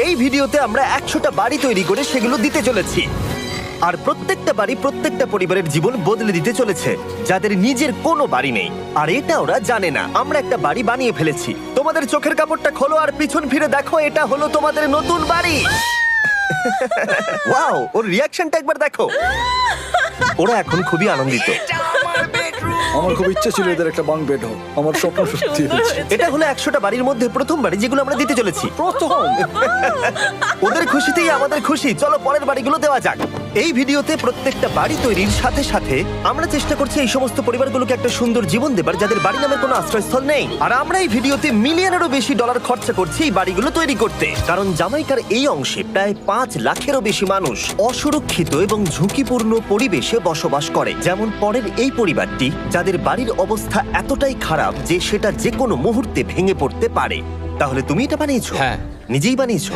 এই ভিডিওতে আমরা 100টা বাড়ি তৈরি করে সেগুলো দিতে চলেছি। আর প্রত্যেকটা বাড়ি প্রত্যেকটা পরিবারের জীবন বদলে দিতে চলেছে, যাদের নিজের কোনো বাড়ি নেই। আর এটা ওরা জানে না, আমরা একটা বাড়ি বানিয়ে ফেলেছি। তোমাদের চোখের কাপড়টা খোলো আর পিছন ফিরে দেখো, এটা হলো তোমাদের নতুন বাড়ি। ওয়াও, ওর রিয়াকশনটা একবার দেখো। ওরা এখন খুবই আনন্দিত। আমার খুব ইচ্ছে ছিল এদের একটা বাং বেড হোক, আমার স্বপ্ন সত্যি হয়েছে। এটা হলো 100টা বাড়ির মধ্যে প্রথম বাড়ি যেগুলো আমরা দিতে চলেছি। প্রথম ওদের খুশিতেই আমাদের খুশি। চলো পরের বাড়িগুলো দেওয়া যাক। এই ভিডিওতে প্রত্যেকটা বাড়ি তৈরির সাথে সাথে আমরা চেষ্টা করছি এই সমস্ত পরিবারগুলোকে একটা সুন্দর জীবন দেবার, যাদের বাড়ি নামের কোনো আশ্রয়স্থল নেই। আর আমরা এই ভিডিওতে মিলিয়নেরও বেশি ডলার খরচা করছি এই বাড়িগুলো তৈরি করতে, কারণ জামাইকার এই অংশে প্রায় 5 লাখেরও বেশি মানুষ অসুরক্ষিত এবং ঝুঁকিপূর্ণ পরিবেশে বসবাস করে। যেমন পরের এই পরিবারটি, যাদের বাড়ির অবস্থা এতটাই খারাপ যে সেটা যে কোনো মুহূর্তে ভেঙে পড়তে পারে। তাহলে তুমি এটা বানিয়েছো? হ্যাঁ। নিজেই বানিয়েছো?